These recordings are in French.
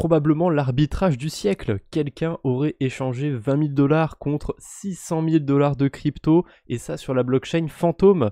probablement l'arbitrage du siècle. Quelqu'un aurait échangé 20 000 $ contre 600 000 $ de crypto, et ça sur la blockchain Phantom.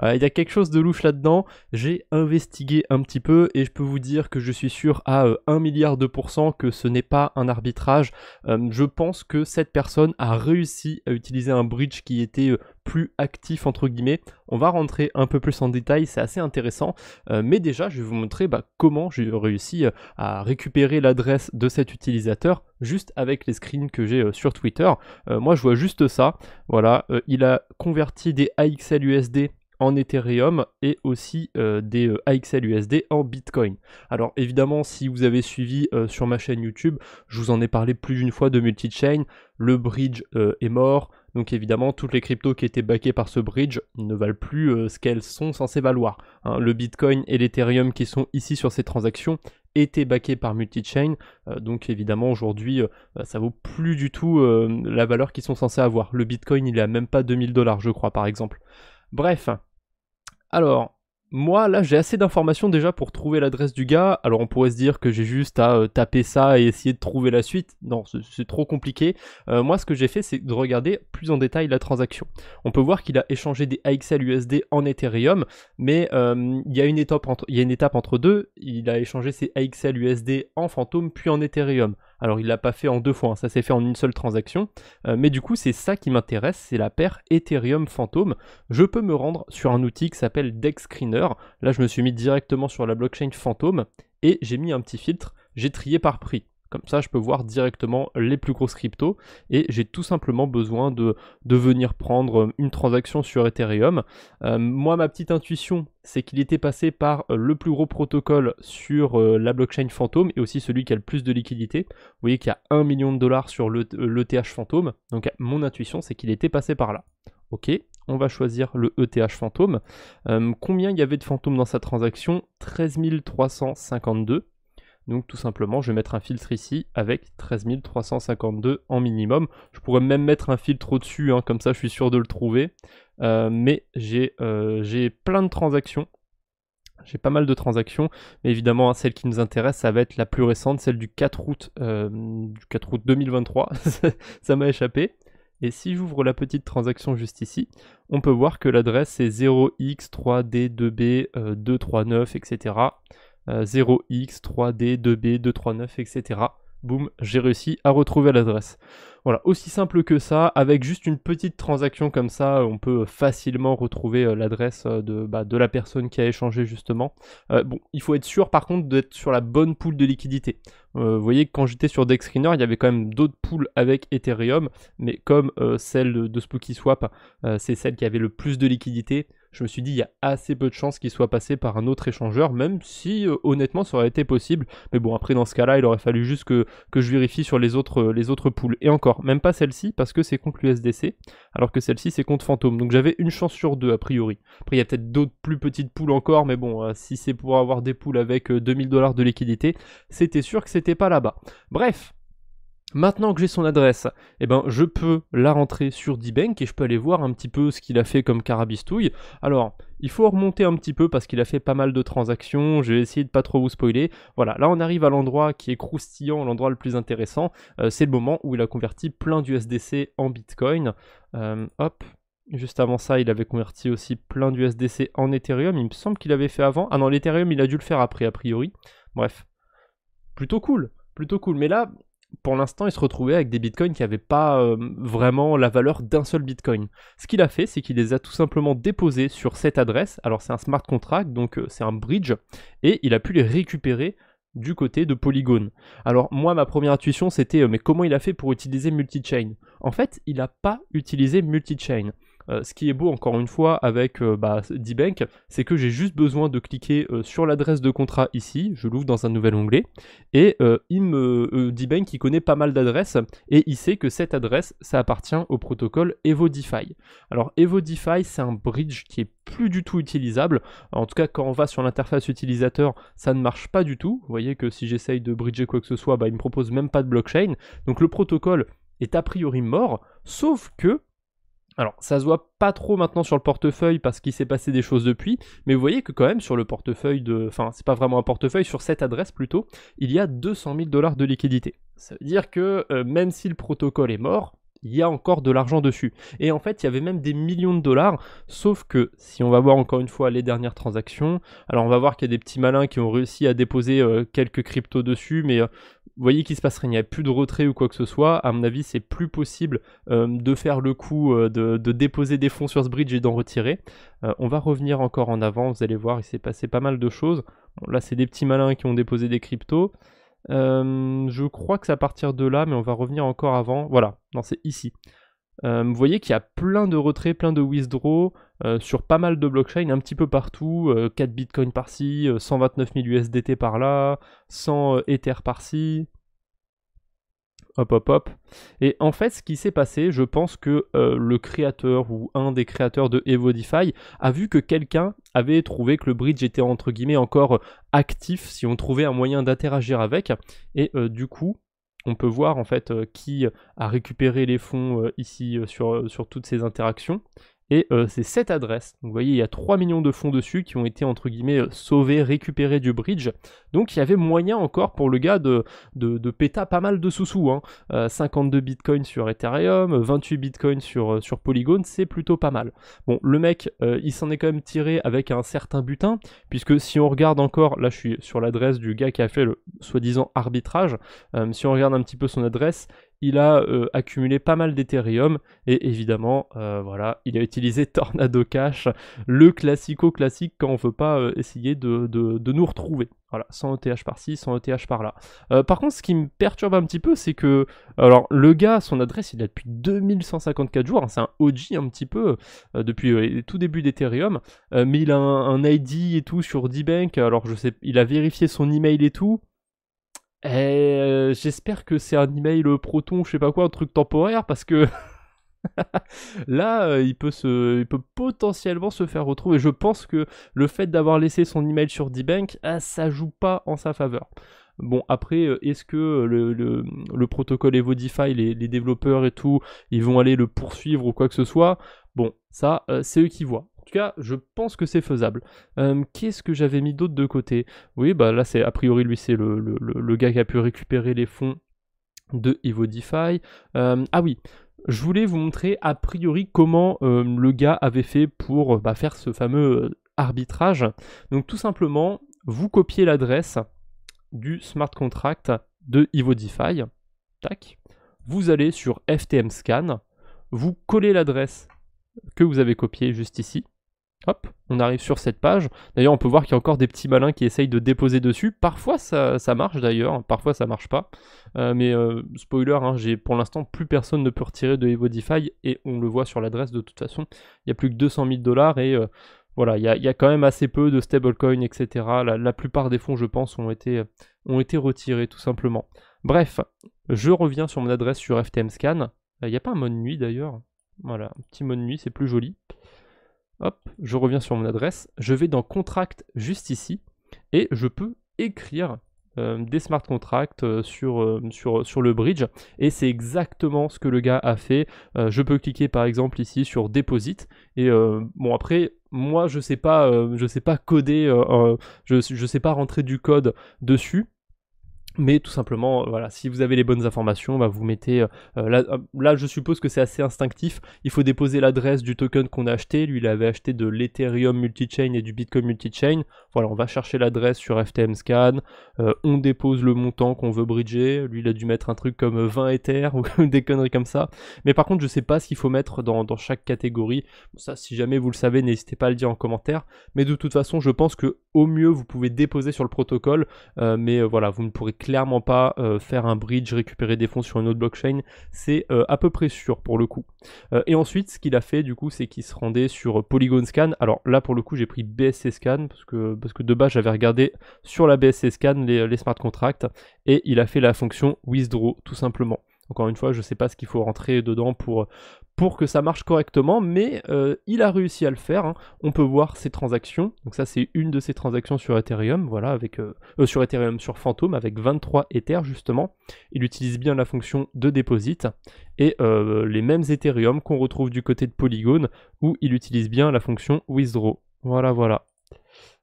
Il y a quelque chose de louche là-dedans. J'ai investigué un petit peu et je peux vous dire que je suis sûr à 1 milliard de pourcents que ce n'est pas un arbitrage. Je pense que cette personne a réussi à utiliser un bridge qui était plus actif entre guillemets. On va rentrer un peu plus en détail, c'est assez intéressant. Mais déjà, je vais vous montrer comment j'ai réussi à récupérer l'adresse de cet utilisateur juste avec les screens que j'ai sur Twitter. Moi, je vois juste ça. Voilà, il a converti des AXL USD en Ethereum et aussi des AXL USD en Bitcoin. Alors évidemment, si vous avez suivi sur ma chaîne YouTube, je vous en ai parlé plus d'une fois de multi-chain. Le bridge est mort, donc évidemment toutes les cryptos qui étaient backées par ce bridge ne valent plus ce qu'elles sont censées valoir. Hein. Le Bitcoin et l'Ethereum qui sont ici sur ces transactions étaient backés par multi-chain, donc évidemment aujourd'hui ça vaut plus du tout la valeur qu'ils sont censés avoir. Le Bitcoin il est à même pas 2000 $ je crois par exemple. Bref, alors, moi là j'ai assez d'informations déjà pour trouver l'adresse du gars. Alors on pourrait se dire que j'ai juste à taper ça et essayer de trouver la suite. Non, c'est trop compliqué. Moi ce que j'ai fait c'est de regarder plus en détail la transaction. On peut voir qu'il a échangé des AXL USD en Ethereum, mais il y a une étape entre deux. Il a échangé ses AXL USD en Phantom puis en Ethereum. Alors il l'a pas fait en deux fois, hein, ça s'est fait en une seule transaction, mais du coup c'est ça qui m'intéresse, c'est la paire Ethereum Phantom. Je peux me rendre sur un outil qui s'appelle Dex Screener. Là je me suis mis directement sur la blockchain Phantom et j'ai mis un petit filtre, j'ai trié par prix. Comme ça, je peux voir directement les plus grosses cryptos et j'ai tout simplement besoin de venir prendre une transaction sur Ethereum. Moi, ma petite intuition, c'est qu'il était passé par le plus gros protocole sur la blockchain Phantom et aussi celui qui a le plus de liquidité. Vous voyez qu'il y a 1 million de $ sur l'ETH Phantom. Donc, mon intuition, c'est qu'il était passé par là. Ok, on va choisir le ETH Phantom. Combien il y avait de Phantom dans sa transaction? 13 352. Donc tout simplement, je vais mettre un filtre ici avec 13 352 en minimum. Je pourrais même mettre un filtre au-dessus, hein, comme ça je suis sûr de le trouver. Mais j'ai plein de transactions. J'ai pas mal de transactions, mais évidemment, hein, celle qui nous intéresse, ça va être la plus récente, celle du 4 août 2023. Ça m'a échappé. Et si j'ouvre la petite transaction juste ici, on peut voir que l'adresse c'est 0x3d2b239, etc. 0x, 3D, 2B, 239, etc. Boum, j'ai réussi à retrouver l'adresse. Voilà, aussi simple que ça, avec juste une petite transaction comme ça, on peut facilement retrouver l'adresse de la personne qui a échangé justement. Bon, il faut être sûr par contre d'être sur la bonne pool de liquidité. Vous voyez que quand j'étais sur Dex Screener, il y avait quand même d'autres pools avec Ethereum, mais comme celle de SpookySwap, c'est celle qui avait le plus de liquidité, je me suis dit il y a assez peu de chances qu'il soit passé par un autre échangeur, même si honnêtement ça aurait été possible. Mais bon, après dans ce cas-là, il aurait fallu juste que je vérifie sur les autres pools. Et encore, même pas celle-ci parce que c'est contre l'USDC, alors que celle-ci c'est contre Phantom. Donc j'avais une chance sur deux a priori. Après il y a peut-être d'autres plus petites pools encore, mais bon, si c'est pour avoir des pools avec 2000 $ de liquidité, c'était sûr que c'était pas là-bas. Bref. Maintenant que j'ai son adresse, eh ben, je peux la rentrer sur D-Bank et je peux aller voir un petit peu ce qu'il a fait comme carabistouille. Alors, il faut remonter un petit peu parce qu'il a fait pas mal de transactions, je vais essayer de pas trop vous spoiler. Voilà, là on arrive à l'endroit qui est croustillant, l'endroit le plus intéressant. C'est le moment où il a converti plein d'USDC en Bitcoin. Hop, juste avant ça, il avait converti aussi plein d'USDC en Ethereum. Il me semble qu'il avait fait avant. Ah non, l'Ethereum, il a dû le faire après, a priori. Bref, plutôt cool, plutôt cool. Mais là, pour l'instant, il se retrouvait avec des bitcoins qui n'avaient pas vraiment la valeur d'un seul bitcoin. Ce qu'il a fait, c'est qu'il les a tout simplement déposés sur cette adresse. Alors c'est un smart contract, donc c'est un bridge, et il a pu les récupérer du côté de Polygon. Alors moi, ma première intuition, c'était mais comment il a fait pour utiliser multi-chain? En fait, il n'a pas utilisé multi-chain. Ce qui est beau encore une fois avec D-Bank, c'est que j'ai juste besoin de cliquer sur l'adresse de contrat ici, je l'ouvre dans un nouvel onglet, et D-Bank il connaît pas mal d'adresses, et il sait que cette adresse, ça appartient au protocole EvoDeFi. Alors EvoDeFi, c'est un bridge qui est plus du tout utilisable, en tout cas quand on va sur l'interface utilisateur, ça ne marche pas du tout. Vous voyez que si j'essaye de bridger quoi que ce soit, il me propose même pas de blockchain, donc le protocole est a priori mort, sauf que Alors, ça se voit pas trop maintenant sur le portefeuille parce qu'il s'est passé des choses depuis, mais vous voyez que quand même sur le portefeuille de... Enfin, c'est pas vraiment un portefeuille, sur cette adresse plutôt, il y a 200 000 $ de liquidité. Ça veut dire que même si le protocole est mort, il y a encore de l'argent dessus. Et en fait, il y avait même des millions de dollars, sauf que si on va voir encore une fois les dernières transactions, alors on va voir qu'il y a des petits malins qui ont réussi à déposer quelques cryptos dessus, mais vous voyez qu'il se passe rien, il n'y a plus de retrait ou quoi que ce soit. À mon avis, c'est plus possible de faire le coup de déposer des fonds sur ce bridge et d'en retirer. On va revenir encore en avant, vous allez voir, il s'est passé pas mal de choses. Bon, là, c'est des petits malins qui ont déposé des cryptos. Je crois que c'est à partir de là, mais on va revenir encore avant. Voilà, non, c'est ici. Vous voyez qu'il y a plein de retraits, plein de withdraws sur pas mal de blockchains, un petit peu partout. 4 bitcoins par-ci, 129 000 USDT par-là, 100 Ether par-ci. Hop, hop, hop. Et en fait, ce qui s'est passé, je pense que le créateur ou un des créateurs de EvoDeFi a vu que quelqu'un avait trouvé que le bridge était entre guillemets encore actif si on trouvait un moyen d'interagir avec. Et du coup, on peut voir en fait qui a récupéré les fonds ici sur toutes ces interactions. Et c'est cette adresse. Donc, vous voyez, il y a 3 millions de fonds dessus qui ont été entre guillemets sauvés, récupérés du bridge. Donc il y avait moyen encore pour le gars de péta pas mal de sous-sous. Hein. 52 bitcoins sur Ethereum, 28 bitcoins sur Polygon, c'est plutôt pas mal. Bon, le mec, il s'en est quand même tiré avec un certain butin, puisque si on regarde encore, là je suis sur l'adresse du gars qui a fait le soi-disant arbitrage, si on regarde un petit peu son adresse, il a accumulé pas mal d'Ethereum et évidemment, voilà, il a utilisé Tornado Cash, le classico-classique quand on veut pas essayer de nous retrouver. Voilà, 100 ETH par-ci, 100 ETH par-là. Par contre, ce qui me perturbe un petit peu, c'est que, alors, le gars, son adresse, il a depuis 2154 jours, hein, c'est un OG un petit peu, depuis les tout début d'Ethereum, mais il a un ID et tout sur D-Bank, alors je sais, il a vérifié son email et tout. Et j'espère que c'est un email Proton, je sais pas quoi, un truc temporaire, parce que là, il peut potentiellement se faire retrouver. Je pense que le fait d'avoir laissé son email sur D-Bank, ça joue pas en sa faveur. Bon, après, est-ce que le protocole EvoDeFi, les développeurs et tout, ils vont aller le poursuivre ou quoi que ce soit? Bon, ça, c'est eux qui voient. En tout cas, je pense que c'est faisable. Qu'est-ce que j'avais mis d'autre de côté? Oui, bah là, c'est a priori, lui, c'est le gars qui a pu récupérer les fonds de EvoDeFi. Ah oui, je voulais vous montrer a priori comment le gars avait fait pour faire ce fameux arbitrage. Donc tout simplement, vous copiez l'adresse du smart contract de EvoDeFi. Tac. Vous allez sur FTM Scan, vous collez l'adresse que vous avez copiée juste ici. Hop, on arrive sur cette page. D'ailleurs, on peut voir qu'il y a encore des petits malins qui essayent de déposer dessus. Parfois, ça marche d'ailleurs. Parfois, ça marche pas. Mais spoiler, hein, pour l'instant, plus personne ne peut retirer de EvoDeFi. Et on le voit sur l'adresse de toute façon. Il y a plus que 200 000 $. Et voilà, il y a quand même assez peu de stablecoins, etc. La plupart des fonds, je pense, ont été retirés, tout simplement. Bref, je reviens sur mon adresse sur FTM Scan. Il n'y a pas un mode nuit d'ailleurs. Voilà, un petit mode nuit, c'est plus joli. Hop, je reviens sur mon adresse, je vais dans Contract juste ici, et je peux écrire des smart contracts sur le bridge, et c'est exactement ce que le gars a fait. Je peux cliquer par exemple ici sur Deposit, et bon après, moi je sais pas coder, je sais pas rentrer du code dessus. Mais tout simplement, voilà, si vous avez les bonnes informations, vous mettez... là, je suppose que c'est assez instinctif. Il faut déposer l'adresse du token qu'on a acheté. Lui, il avait acheté de l'Ethereum multichain et du Bitcoin multichain. Voilà, on va chercher l'adresse sur FTM Scan. On dépose le montant qu'on veut bridger. Lui, il a dû mettre un truc comme 20 Ether ou des conneries comme ça. Mais par contre, je sais pas ce qu'il faut mettre dans chaque catégorie. Ça, si jamais vous le savez, n'hésitez pas à le dire en commentaire. Mais de toute façon, je pense que au mieux, vous pouvez déposer sur le protocole. Mais voilà, vous ne pourrez clairement pas faire un bridge, récupérer des fonds sur une autre blockchain, c'est à peu près sûr pour le coup. Et ensuite, ce qu'il a fait du coup, c'est qu'il se rendait sur Polygon Scan. Alors là, pour le coup, j'ai pris BSC Scan parce que de base, j'avais regardé sur la BSC Scan les smart contracts et il a fait la fonction withdraw tout simplement. Encore une fois, je sais pas ce qu'il faut rentrer dedans pour que ça marche correctement, mais il a réussi à le faire, hein. On peut voir ses transactions, donc ça c'est une de ses transactions sur Ethereum, voilà, avec sur Ethereum, sur Phantom, avec 23 Ethers justement. Il utilise bien la fonction de deposit, et les mêmes Ethereum qu'on retrouve du côté de Polygon, où il utilise bien la fonction withdraw. Voilà, voilà.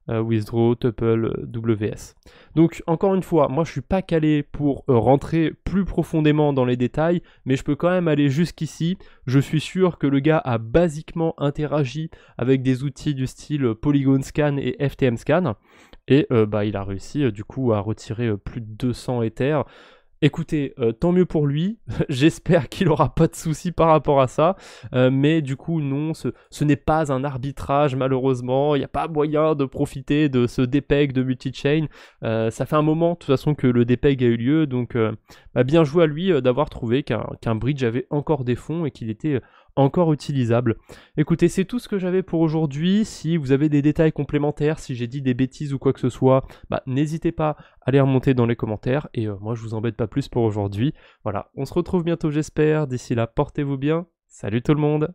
Withdraw, tuple, WS. Donc encore une fois, moi je suis pas calé pour rentrer plus profondément dans les détails, mais je peux quand même aller jusqu'ici. Je suis sûr que le gars a basiquement interagi avec des outils du style Polygon Scan et FTM Scan, et il a réussi du coup à retirer plus de 200 Ethers. Écoutez, tant mieux pour lui, j'espère qu'il aura pas de soucis par rapport à ça, mais du coup non, ce n'est pas un arbitrage malheureusement, il n'y a pas moyen de profiter de ce dépeg de multi-chain, ça fait un moment de toute façon que le dépeg a eu lieu, donc bien joué à lui d'avoir trouvé qu'un bridge avait encore des fonds et qu'il était encore utilisable. Écoutez, c'est tout ce que j'avais pour aujourd'hui. Si vous avez des détails complémentaires, si j'ai dit des bêtises ou quoi que ce soit, n'hésitez pas à les remonter dans les commentaires, et moi je vous embête pas plus pour aujourd'hui. Voilà, on se retrouve bientôt j'espère, d'ici là portez-vous bien, salut tout le monde.